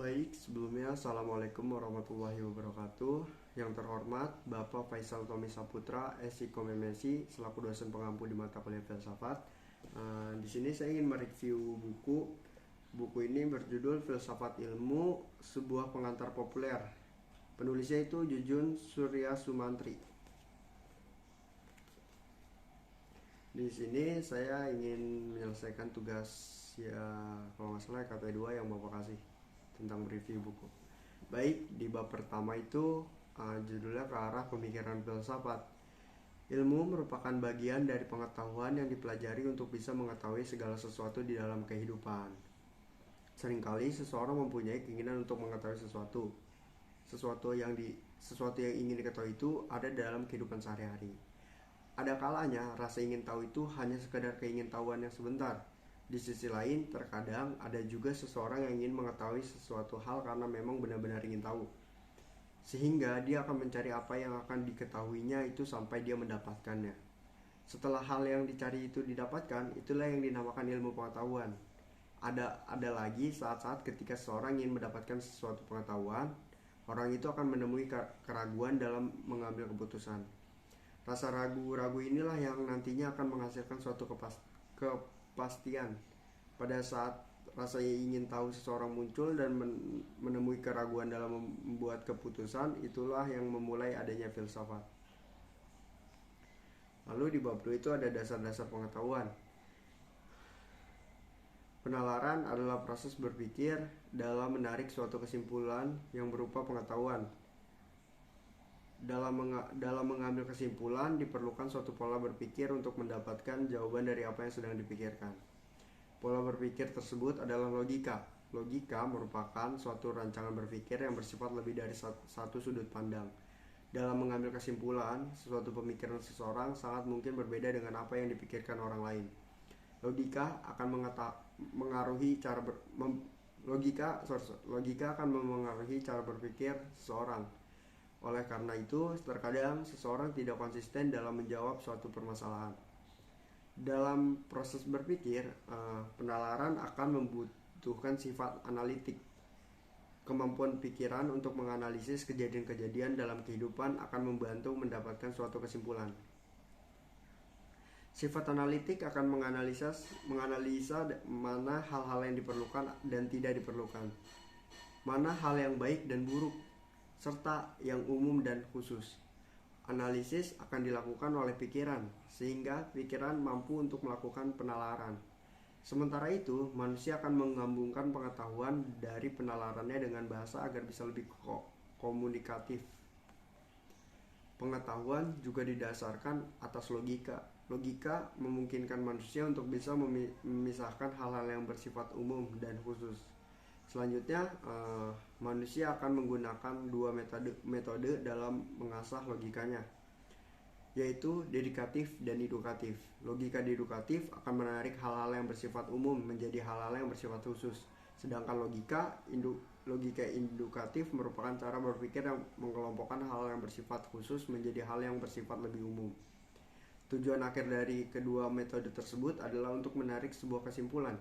Baik, sebelumnya Assalamualaikum warahmatullahi wabarakatuh. Yang terhormat Bapak Faisal Tommy Saputra, SIKOM MSI, selaku dosen pengampu di mata kuliah filsafat. Di sini saya ingin mereview buku. Buku ini berjudul Filsafat Ilmu, sebuah pengantar populer. Penulisnya itu Jujun Surya Sumantri. Di sini saya ingin menyelesaikan tugas kalau nggak salah KT2 yang Bapak kasih tentang review buku. Baik, di bab pertama itu judulnya ke arah pemikiran filsafat. Ilmu merupakan bagian dari pengetahuan yang dipelajari untuk bisa mengetahui segala sesuatu di dalam kehidupan. Seringkali seseorang mempunyai keinginan untuk mengetahui sesuatu. Sesuatu yang ingin diketahui itu ada dalam kehidupan sehari-hari. Ada kalanya rasa ingin tahu itu hanya sekedar keingintahuan yang sebentar. Di sisi lain, terkadang ada juga seseorang yang ingin mengetahui sesuatu hal karena memang benar-benar ingin tahu. Sehingga dia akan mencari apa yang akan diketahuinya itu sampai dia mendapatkannya. Setelah hal yang dicari itu didapatkan, itulah yang dinamakan ilmu pengetahuan. Ada lagi saat-saat ketika seseorang ingin mendapatkan sesuatu pengetahuan, orang itu akan menemui keraguan dalam mengambil keputusan. Rasa ragu-ragu inilah yang nantinya akan menghasilkan suatu kepastian. Pada saat rasa ingin tahu seseorang muncul dan menemui keraguan dalam membuat keputusan, itulah yang memulai adanya filsafat. Lalu di bab 2 itu ada dasar-dasar pengetahuan. Penalaran adalah proses berpikir dalam menarik suatu kesimpulan yang berupa pengetahuan. Dalam mengambil kesimpulan diperlukan suatu pola berpikir untuk mendapatkan jawaban dari apa yang sedang dipikirkan. Pola berpikir tersebut adalah logika. Logika merupakan suatu rancangan berpikir yang bersifat lebih dari satu sudut pandang. Dalam mengambil kesimpulan, suatu pemikiran seseorang sangat mungkin berbeda dengan apa yang dipikirkan orang lain. Logika akan mengaruhi cara berpikir seseorang. Oleh karena itu, terkadang seseorang tidak konsisten dalam menjawab suatu permasalahan. Dalam proses berpikir, penalaran akan membutuhkan sifat analitik. Kemampuan pikiran untuk menganalisis kejadian-kejadian dalam kehidupan akan membantu mendapatkan suatu kesimpulan. Sifat analitik akan menganalisa mana hal-hal yang diperlukan dan tidak diperlukan, mana hal yang baik dan buruk, serta yang umum dan khusus. Analisis akan dilakukan oleh pikiran, sehingga pikiran mampu untuk melakukan penalaran. Sementara itu, manusia akan menggabungkan pengetahuan dari penalarannya dengan bahasa agar bisa lebih komunikatif. Pengetahuan juga didasarkan atas logika. Logika memungkinkan manusia untuk bisa memisahkan hal-hal yang bersifat umum dan khusus. Selanjutnya, manusia akan menggunakan dua metode dalam mengasah logikanya, yaitu deduktif dan indukatif. Logika deduktif akan menarik hal-hal yang bersifat umum menjadi hal-hal yang bersifat khusus, sedangkan logika indukatif merupakan cara berpikir yang mengelompokkan hal yang bersifat khusus menjadi hal yang bersifat lebih umum. Tujuan akhir dari kedua metode tersebut adalah untuk menarik sebuah kesimpulan.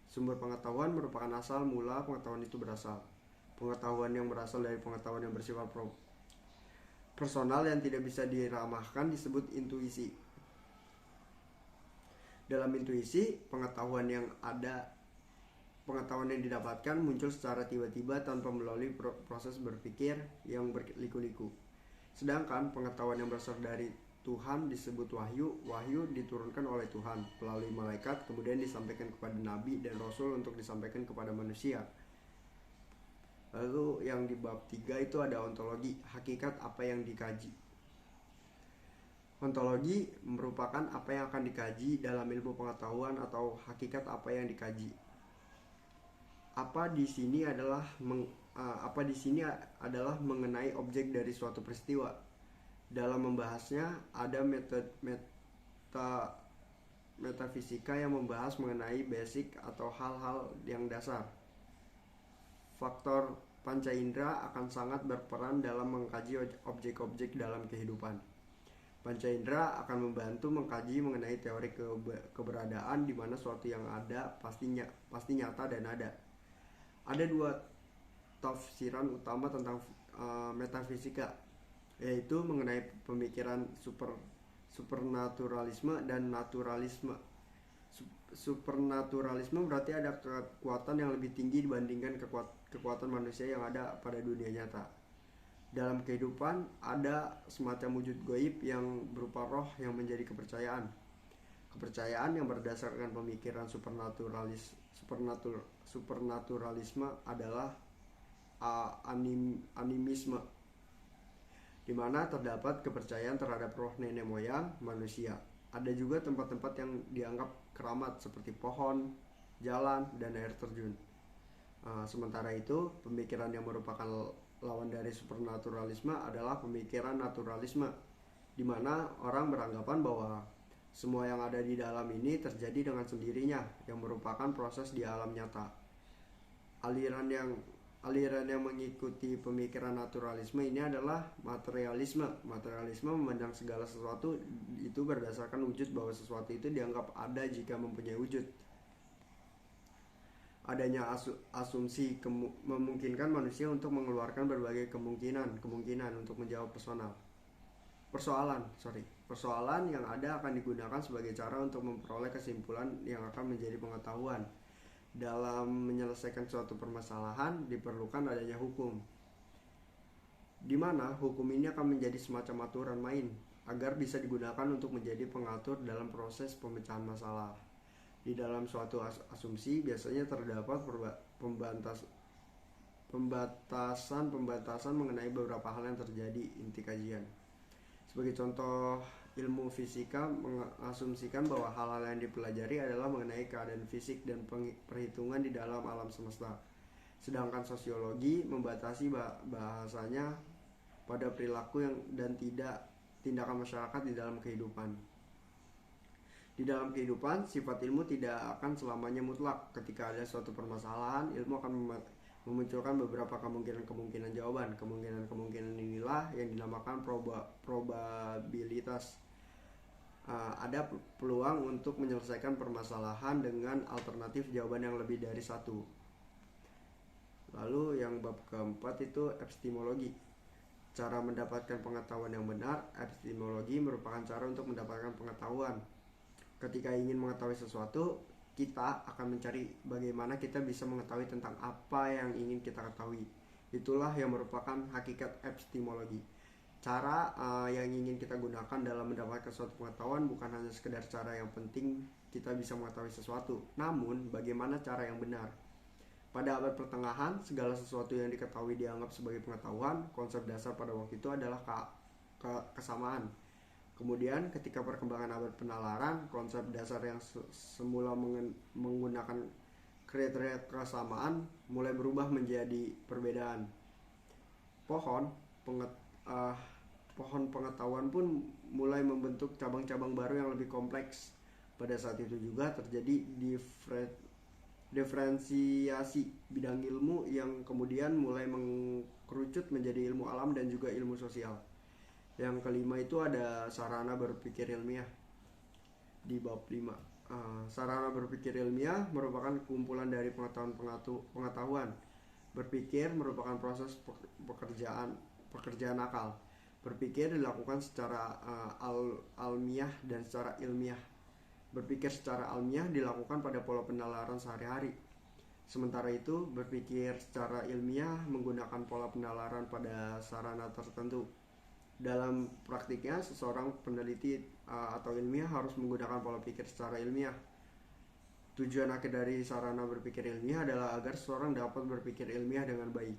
Sumber pengetahuan merupakan asal mula pengetahuan itu berasal. Pengetahuan yang berasal dari pengetahuan yang bersifat personal yang tidak bisa diramahkan disebut intuisi. Dalam intuisi, pengetahuan yang didapatkan muncul secara tiba-tiba tanpa melalui proses berpikir yang berliku-liku. Sedangkan pengetahuan yang berasal dari Tuhan disebut wahyu. Wahyu diturunkan oleh Tuhan melalui malaikat, kemudian disampaikan kepada nabi dan rasul untuk disampaikan kepada manusia. Lalu yang di bab 3 itu ada ontologi, hakikat apa yang dikaji. Ontologi merupakan apa yang akan dikaji dalam ilmu pengetahuan atau hakikat apa yang dikaji. Apa di sini adalah mengenai objek dari suatu peristiwa. Dalam membahasnya ada metafisika yang membahas mengenai basic atau hal-hal yang dasar. Faktor panca indera akan sangat berperan dalam mengkaji objek-objek dalam kehidupan. Panca indera akan membantu mengkaji mengenai teori keberadaan di mana suatu yang ada pasti nyata dan ada. Ada dua tafsiran utama tentang metafisika, yaitu mengenai pemikiran supernaturalisme dan naturalisme. Supernaturalisme berarti ada kekuatan yang lebih tinggi dibandingkan kekuatan manusia yang ada pada dunia nyata. Dalam kehidupan ada semacam wujud gaib yang berupa roh yang menjadi kepercayaan. Kepercayaan yang berdasarkan pemikiran supernaturalisme adalah animisme, di mana terdapat kepercayaan terhadap roh nenek moyang manusia. Ada juga tempat-tempat yang dianggap keramat seperti pohon, jalan, dan air terjun. Sementara itu, pemikiran yang merupakan lawan dari supernaturalisme adalah pemikiran naturalisme, di mana orang beranggapan bahwa semua yang ada di dalam ini terjadi dengan sendirinya, yang merupakan proses di alam nyata. Aliran yang mengikuti pemikiran naturalisme ini adalah materialisme. Materialisme memandang segala sesuatu itu berdasarkan wujud, bahwa sesuatu itu dianggap ada jika mempunyai wujud. Adanya asumsi memungkinkan manusia untuk mengeluarkan berbagai kemungkinan untuk menjawab persoalan yang ada akan digunakan sebagai cara untuk memperoleh kesimpulan yang akan menjadi pengetahuan. Dalam menyelesaikan suatu permasalahan diperlukan adanya hukum, di mana hukum ini akan menjadi semacam aturan main agar bisa digunakan untuk menjadi pengatur dalam proses pemecahan masalah. Di dalam suatu asumsi biasanya terdapat pembatasan mengenai beberapa hal yang terjadi inti kajian. Sebagai contoh, ilmu fisika mengasumsikan bahwa hal-hal yang dipelajari adalah mengenai keadaan fisik dan perhitungan di dalam alam semesta. Sedangkan sosiologi membatasi bahasanya pada perilaku dan tindakan masyarakat di dalam kehidupan. Di dalam kehidupan, sifat ilmu tidak akan selamanya mutlak. Ketika ada suatu permasalahan, ilmu akan memunculkan beberapa kemungkinan jawaban. Kemungkinan inilah yang dinamakan probabilitas. Ada peluang untuk menyelesaikan permasalahan dengan alternatif jawaban yang lebih dari satu. Lalu yang bab keempat itu epistemologi. Cara mendapatkan pengetahuan yang benar. Epistemologi merupakan cara untuk mendapatkan pengetahuan. Ketika ingin mengetahui sesuatu, kita akan mencari bagaimana kita bisa mengetahui tentang apa yang ingin kita ketahui. Itulah yang merupakan hakikat epistemologi. Cara yang ingin kita gunakan dalam mendapatkan suatu pengetahuan bukan hanya sekedar cara yang penting kita bisa mengetahui sesuatu, namun bagaimana cara yang benar. Pada abad pertengahan, segala sesuatu yang diketahui dianggap sebagai pengetahuan. Konsep dasar pada waktu itu adalah kesamaan. Kemudian ketika perkembangan abad penalaran, konsep dasar yang semula menggunakan kriteria kesamaan mulai berubah menjadi perbedaan. Pohon pengetahuan pun mulai membentuk cabang-cabang baru yang lebih kompleks. Pada saat itu juga terjadi diferensiasi bidang ilmu yang kemudian mulai mengkerucut menjadi ilmu alam dan juga ilmu sosial. Yang kelima itu ada sarana berpikir ilmiah di bab 5. Sarana berpikir ilmiah merupakan kumpulan dari pengetahuan. Berpikir merupakan proses pekerjaan akal. Berpikir dilakukan secara almiah dan secara ilmiah. Berpikir secara almiah dilakukan pada pola penalaran sehari-hari. Sementara itu, berpikir secara ilmiah menggunakan pola penalaran pada sarana tertentu. Dalam praktiknya, seseorang peneliti atau ilmiah harus menggunakan pola pikir secara ilmiah. Tujuan akhir dari sarana berpikir ilmiah adalah agar seseorang dapat berpikir ilmiah dengan baik.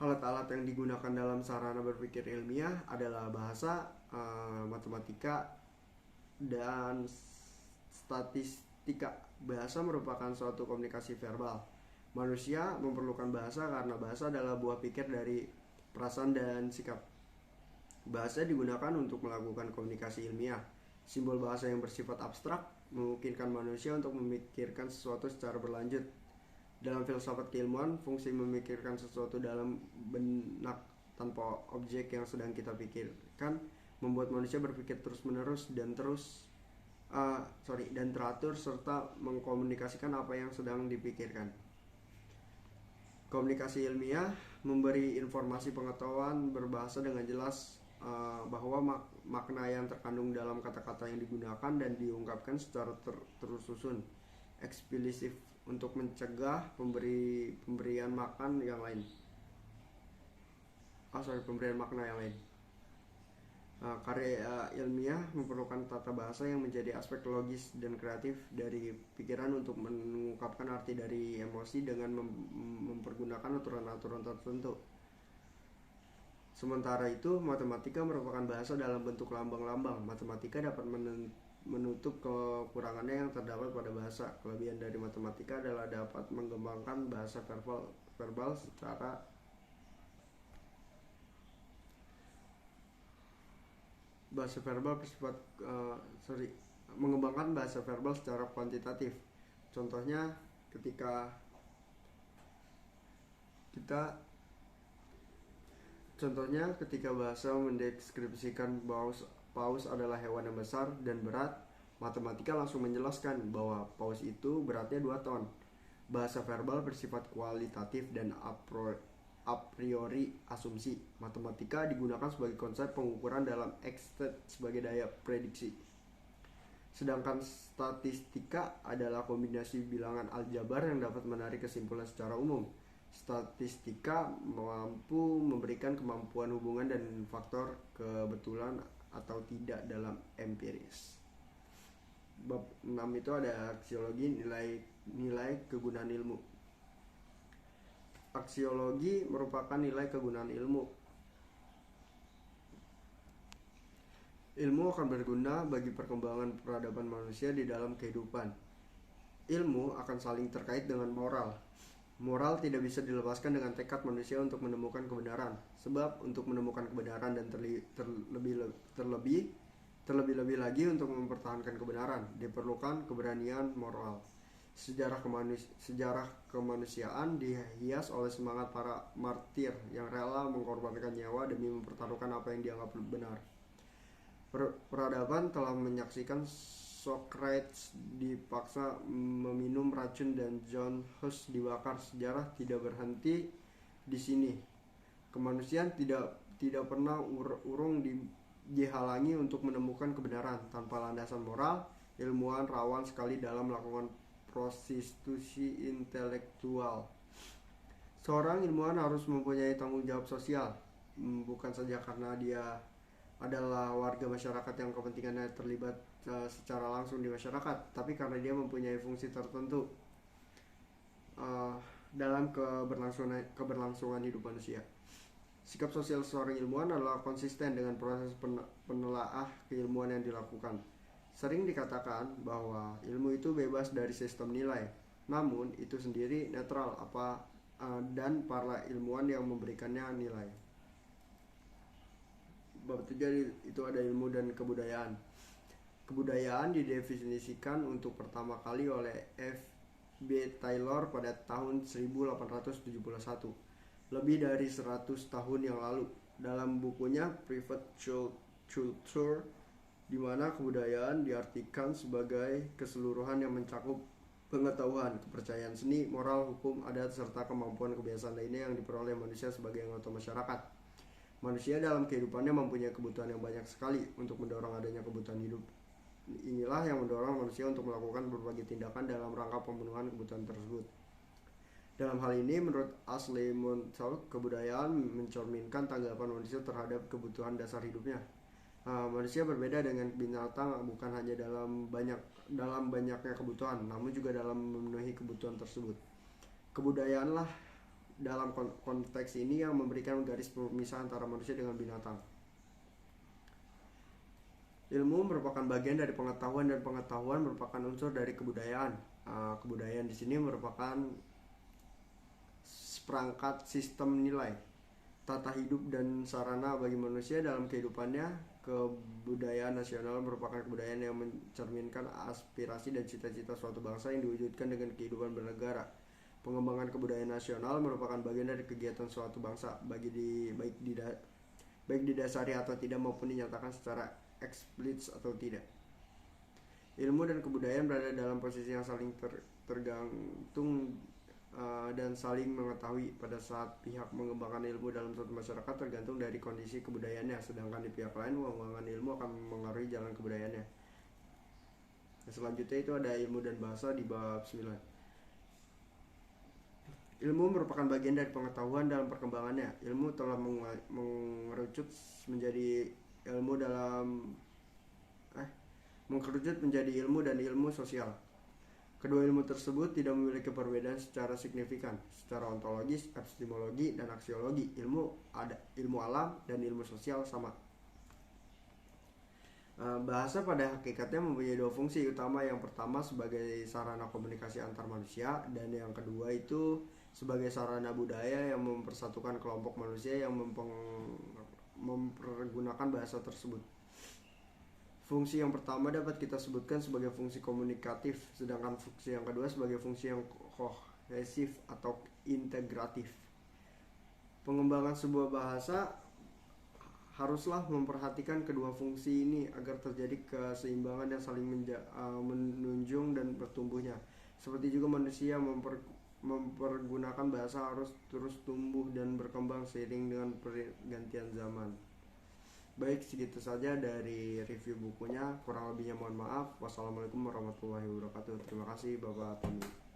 Alat-alat yang digunakan dalam sarana berpikir ilmiah adalah bahasa, matematika, dan statistika. Bahasa merupakan suatu komunikasi verbal. Manusia memerlukan bahasa karena bahasa adalah buah pikir dari perasaan dan sikap. Bahasa digunakan untuk melakukan komunikasi ilmiah. Simbol bahasa yang bersifat abstrak memungkinkan manusia untuk memikirkan sesuatu secara berlanjut. Dalam filsafat keilmuan, fungsi memikirkan sesuatu dalam benak tanpa objek yang sedang kita pikirkan membuat manusia berpikir terus-menerus dan teratur serta mengkomunikasikan apa yang sedang dipikirkan. Komunikasi ilmiah memberi informasi pengetahuan berbahasa dengan jelas, bahwa makna yang terkandung dalam kata-kata yang digunakan dan diungkapkan secara tersusun, eksplisit untuk mencegah pemberian makna yang lain. Karya ilmiah memerlukan tata bahasa yang menjadi aspek logis dan kreatif dari pikiran untuk mengungkapkan arti dari emosi dengan mempergunakan aturan-aturan tertentu. Sementara itu, matematika merupakan bahasa dalam bentuk lambang-lambang. Matematika dapat menutup kekurangannya yang terdapat pada bahasa. Kelebihan dari matematika adalah dapat mengembangkan bahasa verbal secara mengembangkan bahasa verbal secara kuantitatif. Contohnya ketika bahasa mendeskripsikan paus adalah hewan yang besar dan berat, matematika langsung menjelaskan bahwa paus itu beratnya 2 ton. Bahasa verbal bersifat kualitatif dan a priori asumsi. Matematika digunakan sebagai konsep pengukuran dalam ekstet sebagai daya prediksi. Sedangkan statistika adalah kombinasi bilangan aljabar yang dapat menarik kesimpulan secara umum. Statistika mampu memberikan kemampuan hubungan dan faktor kebetulan atau tidak dalam empiris. Bab 6 itu ada aksiologi, nilai kegunaan ilmu. Aksiologi merupakan nilai kegunaan ilmu. Ilmu akan berguna bagi perkembangan peradaban manusia di dalam kehidupan. Ilmu akan saling terkait dengan moral. Moral tidak bisa dilepaskan dengan tekad manusia untuk menemukan kebenaran. Sebab untuk menemukan kebenaran dan terlebih lagi untuk mempertahankan kebenaran, diperlukan keberanian moral. Sejarah kemanusiaan dihias oleh semangat para martir yang rela mengorbankan nyawa demi mempertaruhkan apa yang dianggap benar. Peradaban telah menyaksikan Socrates dipaksa meminum racun dan John Hus dibakar. Sejarah tidak berhenti di sini. Kemanusiaan tidak pernah urung dihalangi untuk menemukan kebenaran. Tanpa landasan moral, ilmuwan rawan sekali dalam melakukan prostitusi intelektual. Seorang ilmuwan harus mempunyai tanggung jawab sosial, bukan saja karena dia adalah warga masyarakat yang kepentingannya terlibat secara langsung di masyarakat, tapi karena dia mempunyai fungsi tertentu dalam keberlangsungan hidup manusia. Sikap sosial seorang ilmuwan adalah konsisten dengan proses penelaah keilmuan yang dilakukan. Sering dikatakan bahwa ilmu itu bebas dari sistem nilai, namun itu sendiri netral dan para ilmuwan yang memberikannya nilai. Bab 3 itu ada ilmu dan kebudayaan. Kebudayaan didefinisikan untuk pertama kali oleh F.B. Taylor pada tahun 1871, lebih dari 100 tahun yang lalu, dalam bukunya Private Culture, di mana kebudayaan diartikan sebagai keseluruhan yang mencakup pengetahuan, kepercayaan seni, moral, hukum, adat, serta kemampuan kebiasaan lainnya yang diperoleh manusia sebagai anggota masyarakat. Manusia dalam kehidupannya mempunyai kebutuhan yang banyak sekali untuk mendorong adanya kebutuhan hidup. Inilah yang mendorong manusia untuk melakukan berbagai tindakan dalam rangka pemenuhan kebutuhan tersebut. Dalam hal ini, menurut Ashley Montauk, kebudayaan mencerminkan tanggapan manusia terhadap kebutuhan dasar hidupnya. Manusia berbeda dengan binatang bukan hanya dalam banyaknya kebutuhan, namun juga dalam memenuhi kebutuhan tersebut. Kebudayaanlah dalam konteks ini yang memberikan garis pemisah antara manusia dengan binatang. Ilmu merupakan bagian dari pengetahuan dan pengetahuan merupakan unsur dari kebudayaan. Kebudayaan di sini merupakan seperangkat sistem nilai, tata hidup dan sarana bagi manusia dalam kehidupannya. Kebudayaan nasional merupakan kebudayaan yang mencerminkan aspirasi dan cita-cita suatu bangsa yang diwujudkan dengan kehidupan bernegara. Pengembangan kebudayaan nasional merupakan bagian dari kegiatan suatu bangsa, baik didasari atau tidak maupun dinyatakan secara eksplisit atau tidak. Ilmu dan kebudayaan berada dalam posisi yang saling tergantung dan saling mengetahui. Pada saat pihak mengembangkan ilmu dalam suatu masyarakat tergantung dari kondisi kebudayaannya, sedangkan di pihak lain pengembangan ilmu akan mengaruhi jalan kebudayaannya. Nah, selanjutnya itu ada ilmu dan bahasa di bab 9. Ilmu merupakan bagian dari pengetahuan dalam perkembangannya. Ilmu telah mengerucut menjadi ilmu dalam mengkerucut menjadi ilmu dan ilmu sosial. Kedua ilmu tersebut tidak memiliki perbedaan secara signifikan. Secara ontologis, epistemologi, dan aksiologi, ilmu alam dan ilmu sosial sama. Bahasa pada hakikatnya mempunyai dua fungsi utama. Yang pertama sebagai sarana komunikasi antar manusia, dan yang kedua itu sebagai sarana budaya yang mempersatukan kelompok manusia yang mempergunakan bahasa tersebut. Fungsi yang pertama dapat kita sebutkan sebagai fungsi komunikatif, sedangkan fungsi yang kedua sebagai fungsi yang kohesif atau integratif. Pengembangan sebuah bahasa haruslah memperhatikan kedua fungsi ini agar terjadi keseimbangan yang saling menunjung dan bertumbuhnya. Seperti juga manusia mempergunakan bahasa harus terus tumbuh dan berkembang seiring dengan pergantian zaman. Baik, segitu saja dari review bukunya. Kurang lebihnya mohon maaf. Wassalamualaikum warahmatullahi wabarakatuh. Terima kasih Bapak Tony.